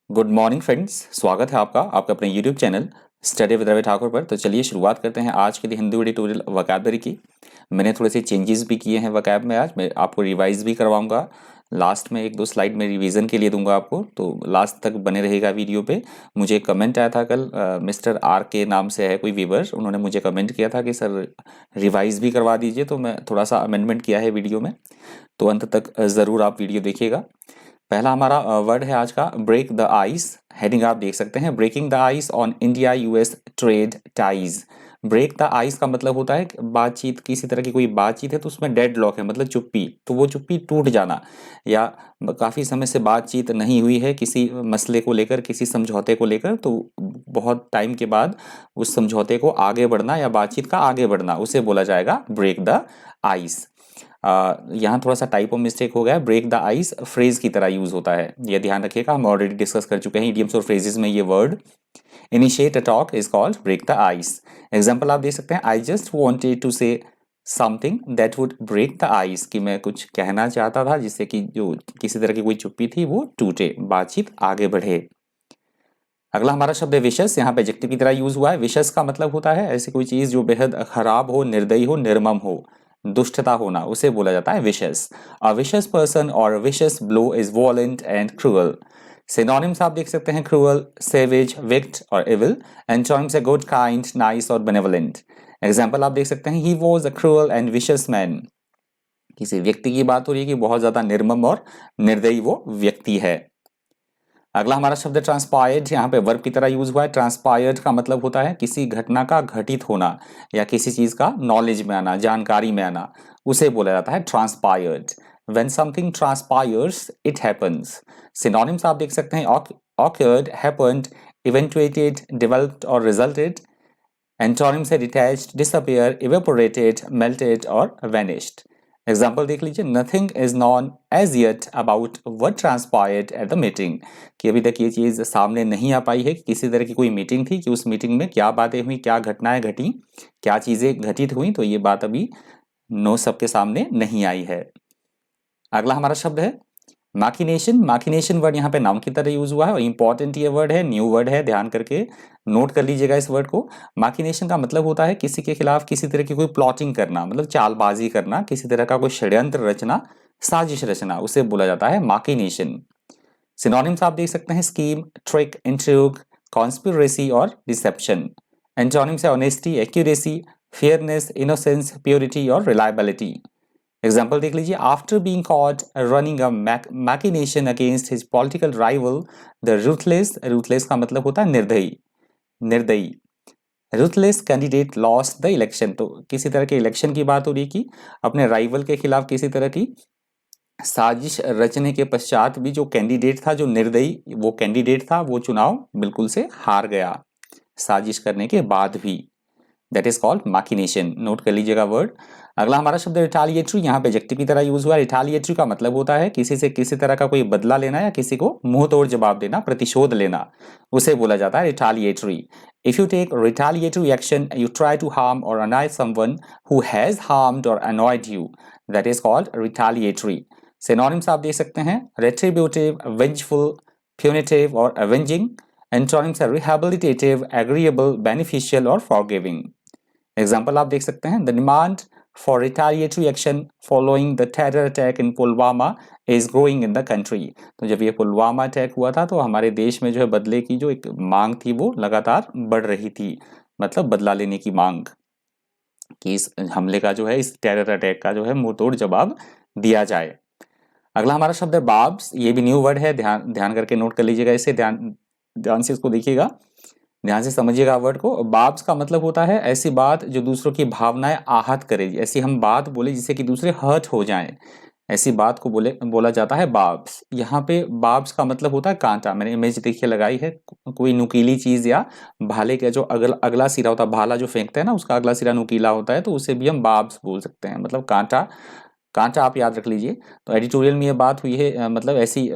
Good morning friends. स्वागत है आपका अपने YouTube channel study with Ravi Thakur पर। तो चलिए शुरुआत करते हैं आज के लिए हिंदी एडिटोरियल वोकैबलरी की। मैंने थोड़े से चेंजेस भी किए हैं वोकैब में। आज मैं आपको रिवाइज भी करवाऊंगा। लास्ट में एक दो स्लाइड में रिवीजन के लिए दूंगा आपको, तो लास्ट तक बने रहेगा वीडियो पे। मुझे कमेंट आया था कल, मिस्टर आर के नाम से है कोई व्यूवर, उन्होंने मुझे कमेंट किया था कि सर रिवाइज भी करवा दीजिए, तो मैं थोड़ा सा अमेंडमेंट किया है वीडियो में। तो अंत तक ज़रूर आप वीडियो देखिएगा। पहला हमारा वर्ड है आज का ब्रेक द आइस। हेडिंग आप देख सकते हैं, breaking the ice on India US trade ties. Break the ice का मतलब होता है बातचीत, किसी तरह की कोई बातचीत है तो उसमें डेड लॉक है, मतलब चुप्पी, तो वो चुप्पी टूट जाना, या काफ़ी समय से बातचीत नहीं हुई है किसी मसले को लेकर, किसी समझौते को लेकर, तो बहुत टाइम के बाद उस समझौते को आगे बढ़ना या बातचीत का आगे बढ़ना, उसे बोला जाएगा ब्रेक द आइस। यहाँ थोड़ा सा टाइप ऑफ मिस्टेक हो गया। ब्रेक द आइस फ्रेज की तरह यूज होता है, ये ध्यान रखिएगा। हम ऑलरेडी डिस्कस कर चुके हैं इडियम्स और फ्रेजेस में ये word. Initiate a talk is called break the ice. Example आप देख सकते हैं, I just wanted to say something that would break the ice, कि मैं कुछ कहना चाहता था जिससे कि जो किसी तरह की कोई चुप्पी थी वो टूटे, बातचीत आगे बढ़े। अगला हमारा शब्द है विशस। यहाँ पे एडजेक्टिव की तरह यूज हुआ है। विशस का मतलब होता है ऐसी कोई चीज जो बेहद खराब हो, निर्दयी हो, निर्मम हो, दुष्टता होना, उसे बोला जाता है विशस। अ विशस पर्सन और wishes blow is वॉलेंट and cruel. Synonyms आप देख सकते हैं, क्रूअल, सेवेज, विक्ट और इविल। एंटोनिम्स है गुड, काइंड, नाइस और बेनेवलेंट। एग्जाम्पल आप देख सकते हैं, he was a cruel and wishes man. किसी व्यक्ति की बात हो रही है कि बहुत ज्यादा निर्मम और निर्दयी वो व्यक्ति है। अगला हमारा शब्द है ट्रांसपायर्ड। यहाँ पे वर्ब की तरह यूज हुआ है। ट्रांसपायर्ड का मतलब होता है किसी घटना का घटित होना या किसी चीज का नॉलेज में आना, जानकारी में आना, उसे बोला जाता है transpired. When something transpires, it happens. Synonyms आप देख सकते हैं, occurred, happened, eventuated, developed और resulted. Antonyms है detached, disappear, evaporated, melted और vanished. एग्जाम्पल देख लीजिए, nothing is known as yet about what transpired at the meeting, कि अभी तक ये चीज सामने नहीं आ पाई है कि किसी तरह की कोई मीटिंग थी, कि उस मीटिंग में क्या बातें हुई, क्या घटनाएं घटी, क्या चीजें घटित हुई, तो ये बात अभी नो सबके सामने नहीं आई है। अगला हमारा शब्द है माकिनेशन। माकिनेशन वर्ड यहाँ पे नाम की तरह यूज हुआ है और इंपॉर्टेंट ये वर्ड है, न्यू वर्ड है, ध्यान करके नोट कर लीजिएगा इस वर्ड को। माकिनेशन का मतलब होता है किसी के खिलाफ किसी तरह की कोई प्लॉटिंग करना, मतलब चालबाजी करना, किसी तरह का कोई षड्यंत्र रचना, साजिश रचना, उसे बोला जाता है माकिनेशन। सिनोनिम्स आप देख सकते हैं, स्कीम, ट्रिक, इंट्रिग, कॉन्स्पिरेसी और डिसेप्शन। एंटोनिम्स है honesty, accuracy, fairness, innocence, purity और रिलायबिलिटी। एग्जाम्पल देख लीजिए, after being caught running a machination against his political rival the ruthless. Ruthless का मतलब होता है निर्दयी, निर्दयी। Ruthless candidate lost the election, तो किसी तरह के इलेक्शन की बात हो रही कि अपने राइवल के खिलाफ किसी तरह की साजिश रचने के पश्चात भी जो कैंडिडेट था, जो निर्दयी वो कैंडिडेट था, वो चुनाव बिल्कुल से हार गया साजिश करने के बाद भी। That is called machination. Note कर लीजिएगा वर्ड। अगला हमारा शब्द रिटालिएटरी। यहाँ पे एडजेक्टिव की तरह यूज हुआ है। रिटालिएटरी का मतलब होता है किसी से किसी तरह का कोई बदला लेना या किसी को मुंह तोड़ जवाब देना, प्रतिशोध लेना, उसे बोला जाता है retaliatory. If you take retaliatory action, you try to harm और annoy someone who has harmed और annoyed you, that is called retaliatory. Synonyms आप देख सकते हैं, रेट्रिब्यूटिव, वेंजफुल, प्यूनिटिव और अवेंजिंग। एंटोनिम्स है रिहैबिलिटेटिव, एग्रीएबल, बेनिफिशियल और फॉरगिविंग। एग्जाम्पल आप देख सकते हैं, the demand for retaliatory action following the terror attack in Pulwama is growing in the country. तो जब ये पुलवामा अटैक हुआ था तो हमारे देश में जो है बदले की जो एक मांग थी वो लगातार बढ़ रही थी, मतलब बदला लेने की मांग, कि इस हमले का जो है, इस टेरर अटैक का जो है मुंह तोड़ जवाब दिया जाए। अगला हमारा शब्द है बाब्स। ये भी न्यू वर्ड है, ध्यान ध्यान करके नोट कर लीजिएगा इसे, ध्यान ध्यान से इसको देखिएगा, ध्यान से समझिएगा वर्ड को। बाब्स का मतलब होता है ऐसी बात जो दूसरों की भावनाएं आहत करे, ऐसी हम बात बोले जिससे कि दूसरे हर्ट हो जाएं, ऐसी बात को बोला जाता है बाब्स। यहाँ पे बाब्स का मतलब होता है कांटा। मैंने इमेज देखिए लगाई है, कोई नुकीली चीज या भाले का जो अगला सिरा होता है, भाला जो फेंकते हैं ना, उसका अगला सिरा नुकीला होता है, तो उसे भी हम बाब्स बोल सकते हैं, मतलब कांटा। कांटा आप याद रख लीजिए। तो एडिटोरियल में ये बात हुई है, मतलब ऐसी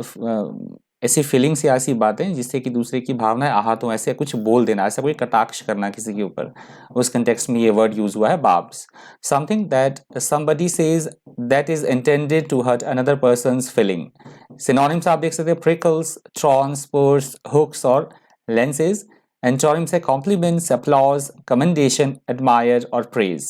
ऐसी फीलिंग्स या ऐसी बातें जिससे कि दूसरे की भावनाएं आहत हो, ऐसे कुछ बोल देना, ऐसा कोई कटाक्ष करना किसी के ऊपर, उस कंटेक्स्ट में ये वर्ड यूज हुआ है barbs. Something that somebody says that is intended to hurt another person's feeling। Synonyms आप देख सकते हैं prickles, thorns, spurs, hooks और lenses। एंटोनिम्स है compliments, applause, commendation, admire और praise।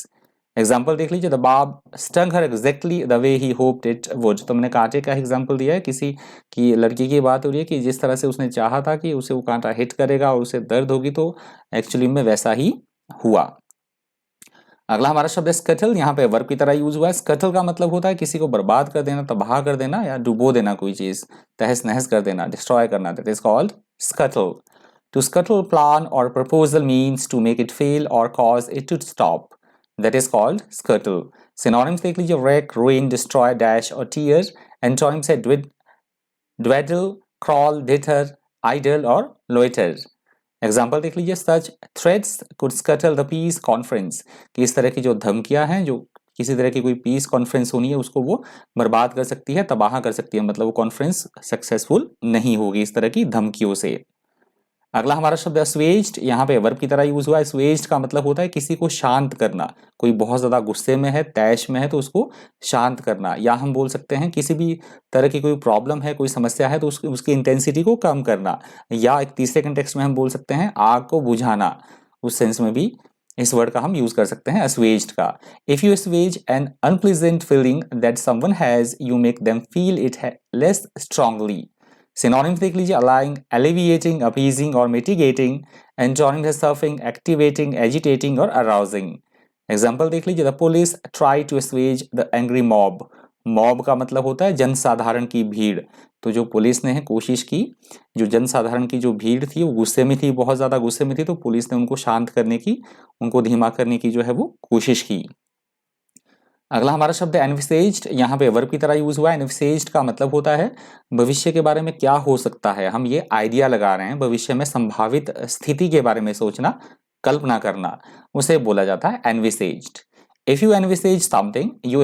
एग्जाम्पल देख लीजिए, द बाब stung her exactly the way he hoped it would. तो मैंने कांटे का एग्जाम्पल दिया है, किसी की लड़की की बात हो रही है कि जिस तरह से उसने चाहा था कि उसे वो कांटा हिट करेगा और उसे दर्द होगी, तो एक्चुअली में वैसा ही हुआ। अगला हमारा शब्द है स्कटल, यहाँ पे वर्ब की तरह यूज हुआ है। स्कटल का मतलब होता है किसी को बर्बाद कर देना, तबाह कर देना या डुबो देना, कोई चीज तहस नहस कर देना, डिस्ट्रॉय करना, that is called scuttle. To scuttle plan or proposal means to make it fail or cause it to stop. That is called scuttle. Synonyms देख लीजिए, wreck, ruin, destroy, dash और tear. Antonyms है dwaddle, crawl, deter, idle और loiter. Example देख लीजिए, such threats could scuttle the peace conference। कि इस तरह की जो धमकियां हैं, जो किसी तरह की कोई पीस कॉन्फ्रेंस होनी है उसको वो बर्बाद कर सकती है, तबाह कर सकती है, मतलब वो कॉन्फ्रेंस सक्सेसफुल नहीं होगी इस तरह की धमकियों से। अगला हमारा शब्द है assuaged, यहाँ पे वर्ब की तरह यूज हुआ है। assuaged का मतलब होता है किसी को शांत करना, कोई बहुत ज्यादा गुस्से में है, तैश में है, तो उसको शांत करना। या हम बोल सकते हैं किसी भी तरह की कोई प्रॉब्लम है, कोई समस्या है, तो उसकी इंटेंसिटी को कम करना। या एक तीसरे कंटेक्स्ट में हम बोल सकते हैं आग को बुझाना, उस सेंस में भी इस वर्ड का हम यूज कर सकते हैं assuaged का। If you assuage an unpleasant feeling that someone has, you make them feel it less strongly। Synonyms देख लीजिए, अलाइंग, एलिविएटिंग, अपीजिंग और मिटिगेटिंग। एंटोनिम्स है सर्फिंग, एक्टिवेटिंग, एजिटेटिंग और अराउजिंग। एग्जाम्पल देख लीजिए, the police try to assuage the angry mob. Mob का मतलब होता है जनसाधारण की भीड़, तो जो पुलिस ने कोशिश की, जो जनसाधारण की जो भीड़ थी वो गुस्से में थी, बहुत ज्यादा गुस्से में थी, तो पुलिस ने उनको शांत करने की, उनको धीमा करने की जो है वो कोशिश की। अगला हमारा शब्द है एनविसेज्ड, यहाँ पे वर्ब की तरह यूज हुआ है। एनविसेज्ड का मतलब होता है भविष्य के बारे में क्या हो सकता है, हम ये आइडिया लगा रहे हैं, भविष्य में संभावित स्थिति के बारे में सोचना, कल्पना करना, उसे बोला जाता है envisaged. If you envisage something, you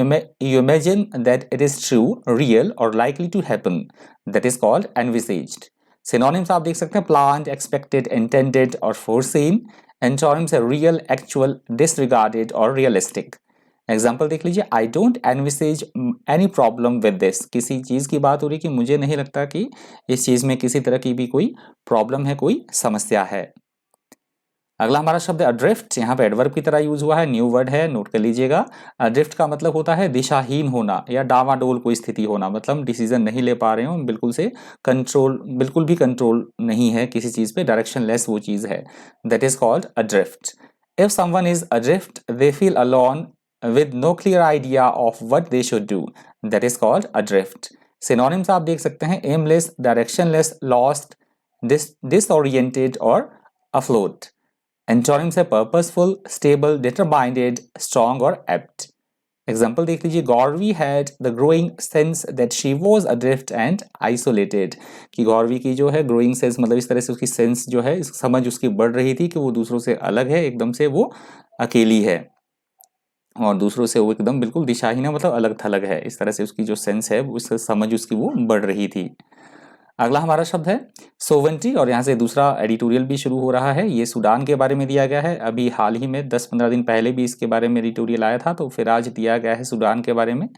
imagine that it is true, real और likely to happen, that is called envisaged. Synonyms आप देख सकते हैं, प्लान्ड, एक्सपेक्टेड, इंटेंडेड और फोरसीन। एंटोनिम्स है रियल, एक्चुअल, डिसरिगार्डेड और रियलिस्टिक। एग्जाम्पल देख लीजिए, I don't envisage any problem with this. किसी चीज की बात हो रही कि मुझे नहीं लगता कि इस चीज में किसी तरह की भी कोई प्रॉब्लम है, कोई समस्या है। अगला हमारा शब्द है अड्रिफ्ट, यहाँ पे एडवर्ब की तरह यूज हुआ है, न्यू वर्ड है, नोट कर लीजिएगा। अड्रिफ्ट का मतलब होता है दिशाहीन होना या डावाडोल कोई स्थिति होना, मतलब डिसीजन नहीं ले पा रहे हो, बिल्कुल से कंट्रोल, बिल्कुल भी कंट्रोल नहीं है किसी चीज पे, डायरेक्शन लेस वो चीज है, that is called adrift. If someone is adrift, they feel alone with no clear idea of what they should do, that is called adrift। synonyms आप देख सकते हैं, aimless, directionless, lost, disoriented और afloat। antonyms है purposeful, stable, determined, strong और apt। Example देख लीजिए, Gauravi had the growing sense that she was adrift and isolated. कि गौरवी की जो है ग्रोइंग सेंस, मतलब इस तरह से उसकी सेंस जो है, समझ उसकी बढ़ रही थी कि वो दूसरों से अलग है, एकदम से वो अकेली है और दूसरों से वो एकदम बिल्कुल दिशाहीन है, मतलब अलग थलग है, इस तरह से उसकी जो सेंस है, उससे समझ उसकी वो बढ़ रही थी। अगला हमारा शब्द है सोवेंटी, और यहाँ से दूसरा एडिटोरियल भी शुरू हो रहा है। ये सूडान के बारे में दिया गया है, अभी हाल ही में 10-15 दिन पहले भी इसके बारे में एडिटोरियल आया था, तो फिर आज दिया गया है सूडान के बारे में।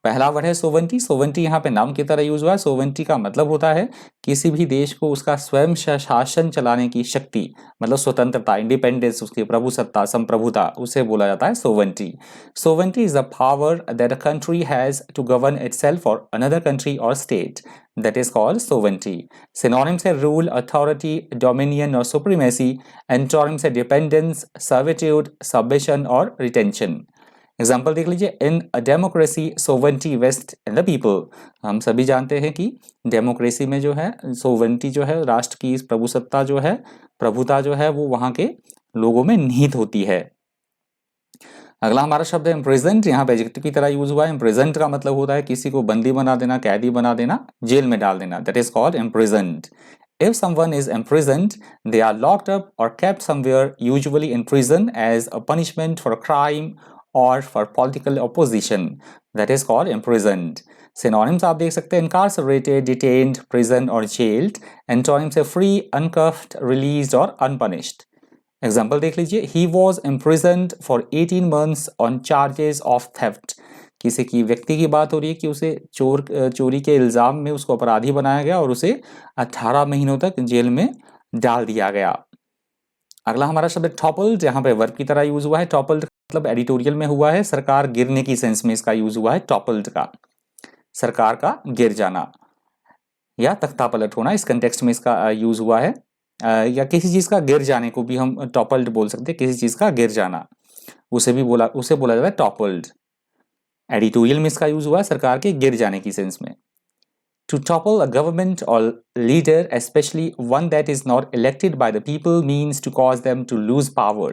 पहला वर्ड है सोवेंटी। सोवेंटी यहाँ पे नाउन की तरह यूज हुआ है। सोवेंटी का मतलब होता है किसी भी देश को उसका स्वयं शासन चलाने की शक्ति, मतलब स्वतंत्रता, इंडिपेंडेंस, उसकी प्रभुसत्ता, संप्रभुता, उसे बोला जाता है sovereignty. Sovereignty is the power that a country has to govern itself और अनदर कंट्री और state, that is called sovereignty. Synonyms है रूल, अथॉरिटी, डोमिनियन और सुप्रीमेसी। एंटोनिम्स है डिपेंडेंस, सर्विट्यूड, सबमिशन और रिटेंशन। एग्जाम्पल देख लीजिए, in a democracy sovereignty vest in the people. हम सभी जानते हैं कि डेमोक्रेसी में जो है सोवेंटी जो है, राष्ट्र की प्रभुसत्ता जो है, प्रभुता जो है, वो वहां के लोगों में निहित होती है। अगला हमारा शब्द है इम्प्रिजेंट, यहाँ पे एडजेक्टिव की तरह यूज हुआ है। इम्प्रिजेंट का मतलब होता है किसी को बंदी बना देना, कैदी बना देना, जेल में डाल देना, that is called इम्प्रिजेंट। If someone is imprisoned, they are locked up or kept somewhere, usually in prison, as a punishment for a crime or for political opposition. That is called imprisoned. Synonyms आप देख सकते हैं इनकार्सरेटेड, detained, prison और gelled. Antonyms है free, अनकफ्ड, released और अनपनिश्ड। Example देख लीजिए, he was imprisoned for 18 months on charges of theft. किसी की व्यक्ति की बात हो रही है कि उसे चोरी के इल्जाम में उसको अपराधी बनाया गया और उसे 18 महीनों तक जेल में डाल दिया गया। अगला हमारा शब्द टॉपल्ड, यहाँ पे वर्ब की तरह यूज हुआ है। टॉपल्ड मतलब एडिटोरियल में हुआ है, सरकार गिरने की सेंस में इसका यूज हुआ है। टॉपल्ड का सरकार का गिर जाना या तख्ता पलट होना, इस कंटेक्स्ट में इसका यूज हुआ है। या किसी चीज का गिर जाने को भी हम टॉपल्ड बोल सकते हैं, किसी चीज का गिर जाना उसे बोला जाता है टॉपल्ड। एडिटोरियल में इसका यूज हुआ है सरकार के गिर जाने की सेंस में। To topple a government or leader, especially one that is not elected by the people, means to cause them to lose power.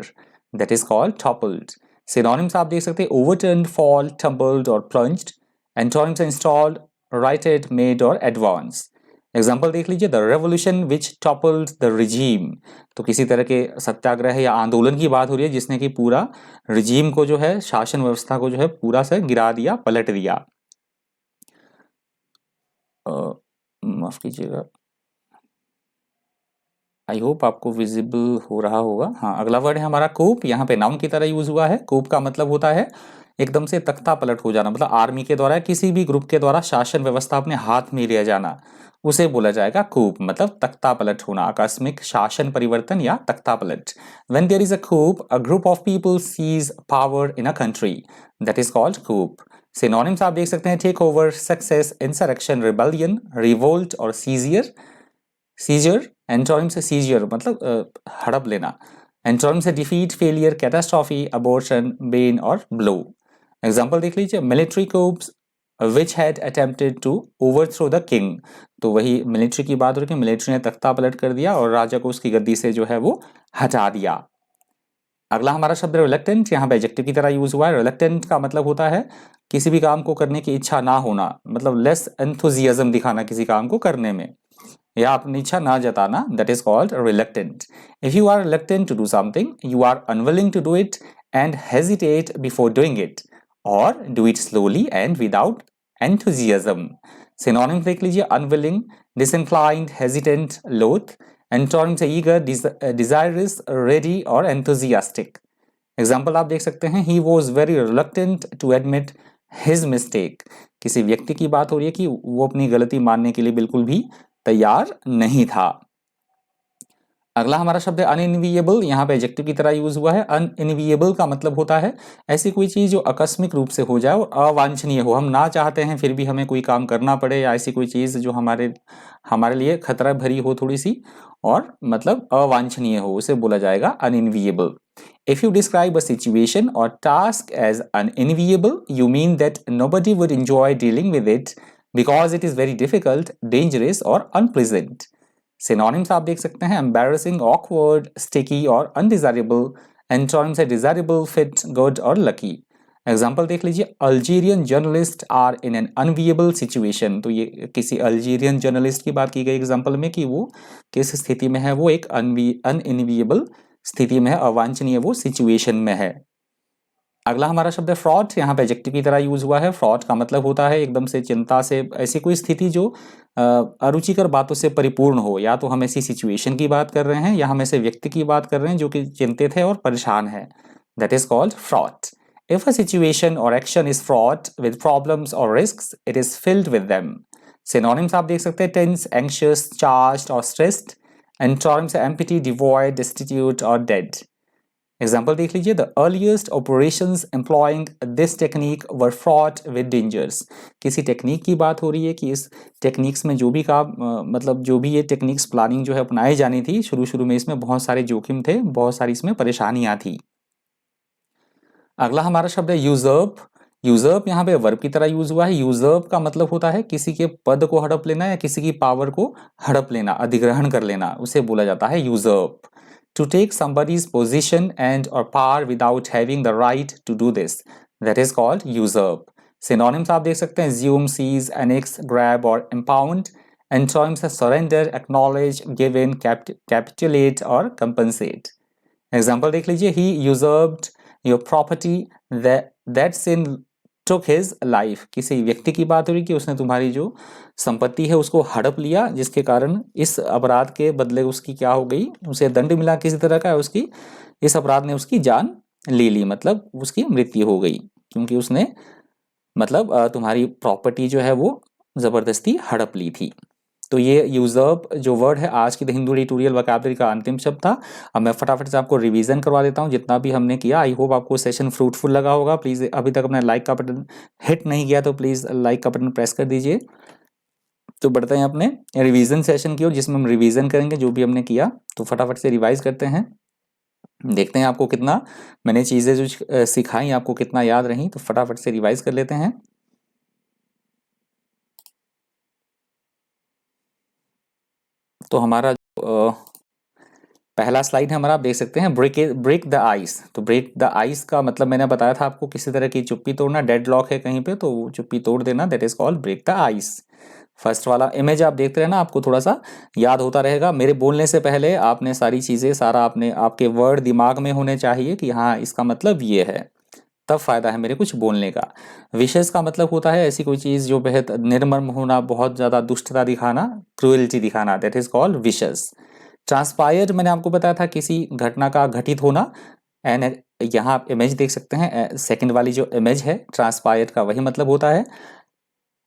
That is called toppled. Synonyms आप देख सकते हैं overturned, fall, tumbled और plunged. Antonyms are installed, righted, made और advance. Example देख लीजिए, the revolution which toppled the regime. तो किसी तरह के सत्याग्रह या आंदोलन की बात हो रही है जिसने कि पूरा रिजीम को जो है, शासन व्यवस्था को जो है पूरा से गिरा दिया, पलट दिया। माफ कीजिएगा, आई होप आपको विजिबल हो रहा होगा। हाँ, अगला वर्ड है हमारा कूप। यहाँ पे नाउन की तरह यूज हुआ है। कूप का मतलब होता है एकदम से तख्ता पलट हो जाना, मतलब आर्मी के द्वारा, किसी भी ग्रुप के द्वारा शासन व्यवस्था अपने हाथ में लिया जाना, उसे बोला जाएगा कूप, मतलब तख्ता पलट होना, आकस्मिक शासन परिवर्तन या तख्ता पलट। When there is a coup, a group of people seize power in a country, that is called coup. Synonyms आप देख सकते हैं take over, success, insurrection, rebellion, revolt और सीजियर। सीजर, एंटोनिम से सीजियर मतलब हड़प लेना। एंटोनिम से defeat, failure, catastrophe, abortion, bane और ब्लो। एग्जाम्पल देख लीजिए, military coups which had attempted to overthrow the king. तो वही मिलिट्री की बात हो रही है, मिलिट्री ने तख्ता पलट कर दिया और राजा को उसकी गद्दी से जो है वो हटा दिया। अगला हमारा शब्द रिलक्टेंट, यहाँ पे एडजेक्टिव की तरह यूज हुआ है। रिलक्टेंट का मतलब होता है किसी भी काम को करने की इच्छा ना होना, मतलब लेस एंथुजियाज्म दिखाना किसी काम को करने में, या अपनी इच्छा ना जताना, that is called reluctant. If you are reluctant to do something, you are unwilling to do it and hesitate before doing it, और do it slowly and without enthusiasm. Synonyms देख लीजिए, unwilling, disinclined, hesitant, loath. Antonyms है eager, desirous, ready और enthusiastic. Example आप देख सकते हैं, he was very reluctant to admit his mistake. किसी व्यक्ति की बात हो रही है कि वो अपनी गलती मानने के लिए बिल्कुल भी तैयार नहीं था। अगला हमारा शब्द है अनइनविएबल, यहाँ पे एडजेक्टिव की तरह यूज हुआ है। अनइनविएबल का मतलब होता है ऐसी कोई चीज जो आकस्मिक रूप से हो जाए और अवांछनीय हो, हम ना चाहते हैं फिर भी हमें कोई काम करना पड़े, या ऐसी कोई चीज जो हमारे लिए खतरा भरी हो थोड़ी सी और मतलब अवांछनीय हो, उसे बोला जाएगा अनइनविएबल। If you describe a situation or task as unenviable, you mean that nobody would enjoy dealing with it because it is very difficult, dangerous or unpleasant. Synonyms आप देख सकते हैं embarrassing, awkward, sticky और undesirable. Antonyms है desirable, fit, good और lucky. Example देख लीजिए, Algerian journalist are in an unviable situation. तो ये किसी अल्जीरियन जर्नलिस्ट की बात की गई एग्जाम्पल में कि वो किस स्थिति में है, वो एक अनइनविएबल स्थिति में है, अवांछनीय वो सिचुएशन में है। अगला हमारा शब्द है फ्रॉड, यहाँ पे एडजेक्टिव की तरह यूज हुआ है। फ्रॉड का मतलब होता है एकदम से चिंता से, ऐसी कोई स्थिति जो अरुचिकर बातों से परिपूर्ण हो, या तो हम ऐसी सिचुएशन की बात कर रहे हैं या हम ऐसे व्यक्ति की बात कर रहे हैं जो कि चिंतित है और परेशान है, that is called fraud. If a situation or action is fraught with problems or risks, it is filled with them. Synonyms आप देख सकते हैं tense, anxious, charged और stressed. Antonyms है empty, devoid, destitute और dead. Example देख लीजिए, the earliest operations employing this technique were fraught with dangers. किसी टेक्निक की बात हो रही है कि इस टेक्निक्स में जो भी काम मतलब जो भी ये टेक्निक्स प्लानिंग जो है अपनाई जानी थी, शुरू में इसमें बहुत सारे जोखिम थे, बहुत सारी इसमें परेशानियां थी। अगला हमारा शब्द है यूजर्प। यूजर्प यहाँ पे वर्ब की तरह यूज हुआ है। यूजर्प का मतलब होता है किसी के पद को हड़प लेना या किसी की पावर को हड़प लेना, अधिग्रहण कर लेना, उसे बोला जाता है usurp. To take somebody's position and or power without having the right to do this, that is called usurp. Synonyms आप देख सकते हैं assume, seize, annex, grab और impound. Antonyms है surrender, acknowledge, give in, capitulate और compensate. Example देख लीजिए, he usurped your property, that's in took his life, किसी व्यक्ति की बात हो रही कि उसने तुम्हारी जो संपत्ति है उसको हड़प लिया, जिसके कारण इस अपराध के बदले उसकी क्या हो गई, उसे दंड मिला किसी तरह का, उसकी इस अपराध ने उसकी जान ले ली, मतलब उसकी मृत्यु हो गई, क्योंकि उसने मतलब तुम्हारी प्रॉपर्टी जो है वो जबरदस्ती हड़प ली थी। तो ये यूजर्प जो वर्ड है आज की द हिंदू एडिटोरियल वोकैबुलरी का अंतिम शब्द था। अब मैं फटाफट से आपको रिवीजन करवा देता हूँ जितना भी हमने किया। आई होप आपको सेशन फ्रूटफुल लगा होगा। प्लीज अभी तक अपने लाइक का बटन हिट नहीं किया तो प्लीज लाइक का बटन प्रेस कर दीजिए। तो बढ़ते हैं अपने रिवीजन सेशन की ओर, जिसमें हम रिवीजन करेंगे जो भी हमने किया। तो फटाफट से रिवाइज करते हैं, देखते हैं आपको कितना मैंने चीजें जो सिखाई आपको कितना याद रही। तो फटाफट से रिवाइज कर लेते हैं। तो हमारा पहला स्लाइड है हमारा, आप देख सकते हैं ब्रेक द आइस। तो ब्रेक द आइस का मतलब मैंने बताया था आपको किसी तरह की चुप्पी तोड़ना, डेड लॉक है कहीं पे तो चुप्पी तोड़ देना, that is called break the ice. First वाला इमेज आप देखते रहना, आपको थोड़ा सा याद होता रहेगा। मेरे बोलने से पहले आपने सारी चीजें सारा आपने आपके वर्ड दिमाग में होने चाहिए कि हाँ इसका मतलब ये है, तब फायदा है मेरे कुछ बोलने का। विशेष का मतलब होता है ऐसी कोई चीज जो बेहद निर्मम होना, बहुत ज्यादा दुष्टता दिखाना, क्रूएल्टी दिखाना, दैट इज कॉल्ड विशेष। ट्रांसपायर्ड मैंने आपको बताया था किसी घटना का घटित होना। एंड यहाँ आप इमेज देख सकते हैं, सेकंड वाली जो इमेज है ट्रांसपायर्ड का वही मतलब होता है।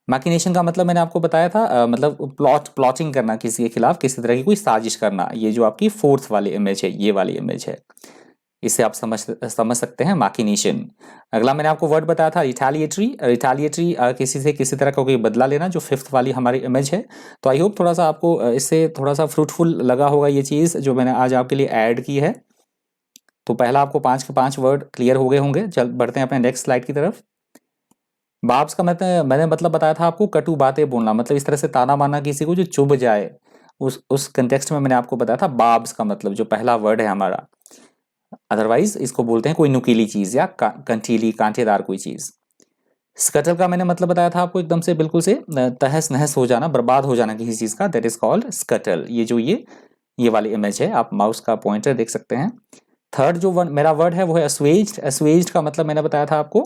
मैकिनेशन का मतलब मैंने आपको बताया था मतलब प्लॉटिंग करना, किसी के खिलाफ किसी तरह की कोई साजिश करना। ये जो आपकी फोर्थ वाली इमेज है, ये वाली इमेज है, इससे आप समझ सकते हैं मैकिनेशन। अगला मैंने आपको वर्ड बताया था रिटालिएटरी। रिटालिएटरी किसी से किसी तरह का कोई बदला लेना, जो फिफ्थ वाली हमारी इमेज है। तो आई होप थोड़ा सा आपको इससे थोड़ा सा फ्रूटफुल लगा होगा ये चीज़ जो मैंने आज आपके लिए ऐड की है। तो पहला आपको 5 के 5 वर्ड क्लियर हो गए होंगे। चल बढ़ते हैं अपने नेक्स्ट स्लाइड की तरफ। बाब्स का मैंने मतलब बताया था आपको कटु बातें बोलना, मतलब इस तरह से ताना मारना किसी को जो चुभ जाए, उस कंटेक्स्ट में मैंने आपको बताया था बाब्स का मतलब जो पहला वर्ड है हमारा। अदरवाइज इसको बोलते हैं कोई नुकीली चीज या कंटीली कांटेदार कोई चीज। स्कटल का मैंने मतलब बताया था आपको एकदम से बिल्कुल से तहस नहस हो जाना, बर्बाद हो जाना किसी चीज का, दैट इज कॉल्ड स्कटल। ये जो ये वाली इमेज है, आप माउस का पॉइंटर देख सकते हैं। थर्ड जो मेरा वर्ड है वो है अस्वेज्ड। अस्वेज्ड का मतलब मैंने बताया था आपको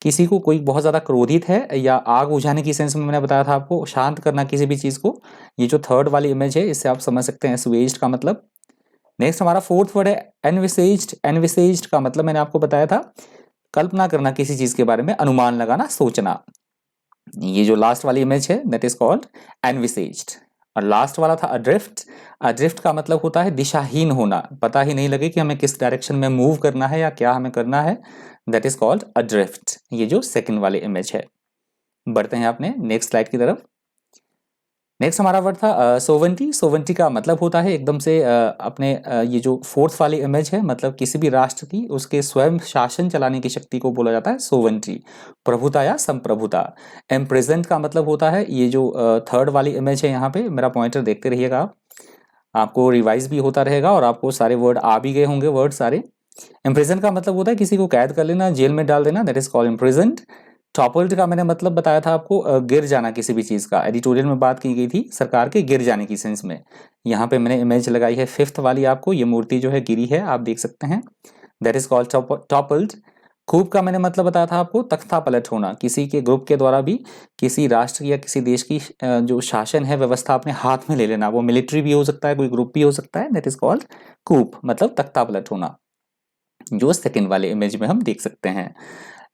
किसी को कोई बहुत ज्यादा क्रोधित है या आग बुझाने की सेंस में मैंने बताया था आपको शांत करना किसी भी चीज को। ये जो थर्ड वाली इमेज है इससे आप समझ सकते हैं अस्वेज्ड का मतलब। नेक्स्ट हमारा फोर्थ वर्ड है एनविसेज्ड। एनविसेज्ड का मतलब मैंने आपको बताया था कल्पना करना किसी चीज के बारे में, अनुमान लगाना, सोचना। ये जो लास्ट वाली इमेज है दैट इज कॉल्ड एनविसेज्ड। और लास्ट वाला था अड्रिफ्ट। अड्रिफ्ट का मतलब होता है दिशाहीन होना, पता ही नहीं लगे कि हमें किस डायरेक्शन में मूव करना है या क्या हमें करना है, दैट इज कॉल्ड अड्रिफ्ट। ये जो सेकंड वाली इमेज है। बढ़ते हैं अपने नेक्स्ट स्लाइड की तरफ। नेक्स्ट हमारा वर्ड था सोवेंटी। सोवेंटी का मतलब होता है एकदम से अपने ये जो फोर्थ वाली इमेज है, मतलब किसी भी राष्ट्र की उसके स्वयं शासन चलाने की शक्ति को बोला जाता है सोवेंटी, प्रभुता या संप्रभुता। एम्प्रेजेंट का मतलब होता है ये जो थर्ड वाली इमेज है, यहाँ पे मेरा पॉइंटर देखते रहिएगा आप, आपको रिवाइज भी होता रहेगा और आपको सारे वर्ड आ भी गए होंगे वर्ड सारे। इम्प्रिजन का मतलब होता है किसी को कैद कर लेना, जेल में डाल देना, that is called imprisoned. Toppled का मैंने मतलब बताया था आपको गिर जाना किसी भी चीज का, एडिटोरियल में बात की गई थी सरकार के गिर जाने की सेंस में। यहाँ पे मैंने इमेज लगाई है फिफ्थ वाली, आपको ये मूर्ति जो है गिरी है, आप देख सकते हैं, दैट इज कॉल्ड टॉपल्ड। खूब का मैंने मतलब बताया था आपको तख्ता पलट होना, किसी के ग्रुप के द्वारा भी किसी राष्ट्र या किसी देश की जो शासन है व्यवस्था अपने हाथ में ले लेना, वो मिलिट्री भी हो सकता है, कोई ग्रुप भी हो सकता है, दैट इज कॉल्ड कूप, मतलब तख्ता पलट होना, जो सेकंड वाले इमेज में हम देख सकते हैं।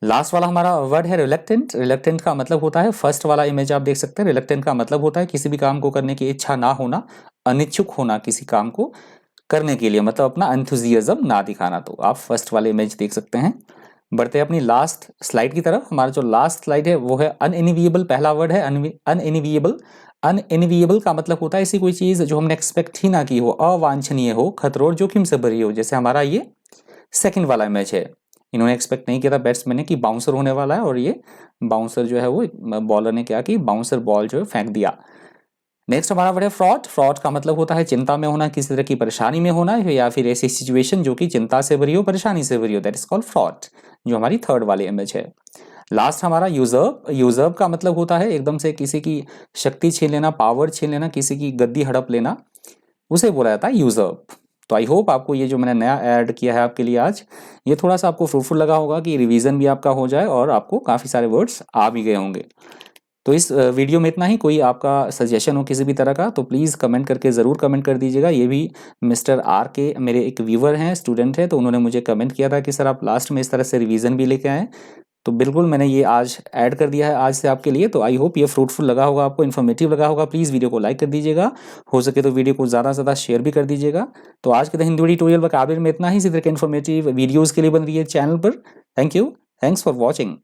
लास्ट वाला हमारा वर्ड है रिलक्टेंट। रिलक्टेंट का मतलब होता है फर्स्ट वाला इमेज आप देख सकते हैं, रिलक्टेंट का मतलब होता है किसी भी काम को करने की इच्छा ना होना, अनिच्छुक होना किसी काम को करने के लिए, मतलब अपना एंथुजियाज्म ना दिखाना। तो आप फर्स्ट वाले इमेज देख सकते हैं। बढ़ते हैं अपनी लास्ट स्लाइड की तरफ। हमारा जो लास्ट स्लाइड है वो है अनइनिविएबल। पहला वर्ड है अनइनिविएबल। अनइनिविएबल का मतलब होता है ऐसी कोई चीज जो हमने एक्सपेक्ट ही ना की हो, अवांछनीय हो, खतरों और जोखिम से भरी हो। जैसे हमारा ये सेकंड वाला मैच है, इन्होंने एक्सपेक्ट नहीं किया था बैट्समैन ने कि बाउंसर होने वाला है, और ये बाउंसर जो है वो बॉलर ने क्या की, बाउंसर बॉल जो है फेंक दिया। नेक्स्ट हमारा वर्ड है फ्रॉड। फ्रॉड का मतलब होता है चिंता में होना, किसी तरह की परेशानी में होना, या फिर ऐसी सिचुएशन जो कि चिंता से भरी हो, परेशानी से भरी हो, दैट इज कॉल्ड फ्रॉड, जो हमारी थर्ड वाली इमेज है। लास्ट हमारा यूजर्प। यूजर्प का मतलब होता है एकदम से किसी की शक्ति छीन लेना, पावर छीन लेना, किसी की गद्दी हड़प लेना, उसे बोला जाता है यूजर्प। तो आई होप आपको ये जो मैंने नया ऐड किया है आपके लिए आज, ये थोड़ा सा आपको फ्रूटफुल लगा होगा कि रिवीजन भी आपका हो जाए और आपको काफ़ी सारे वर्ड्स आ भी गए होंगे। तो इस वीडियो में इतना ही। कोई आपका सजेशन हो किसी भी तरह का तो प्लीज़ कमेंट करके ज़रूर कमेंट कर दीजिएगा। ये भी मिस्टर आर के मेरे एक व्यूवर हैं, स्टूडेंट हैं, तो उन्होंने मुझे कमेंट किया था कि सर आप लास्ट में इस तरह से रिवीजन भी लेके आएँ। तो बिल्कुल मैंने ये आज ऐड कर दिया है आज से आपके लिए। तो आई होप ये फ्रूटफुल लगा होगा आपको, इन्फॉर्मेटिव लगा होगा। प्लीज़ वीडियो को लाइक कर दीजिएगा, हो सके तो वीडियो को ज़्यादा से ज़्यादा शेयर भी कर दीजिएगा। तो आज के द हिंदी ट्यूटोरियल वोकैबुलरी में इतना ही। इसी तरह के इन्फॉर्मेटिव वीडियोज़ के लिए बन रही है चैनल पर। Thank you, thanks for watching.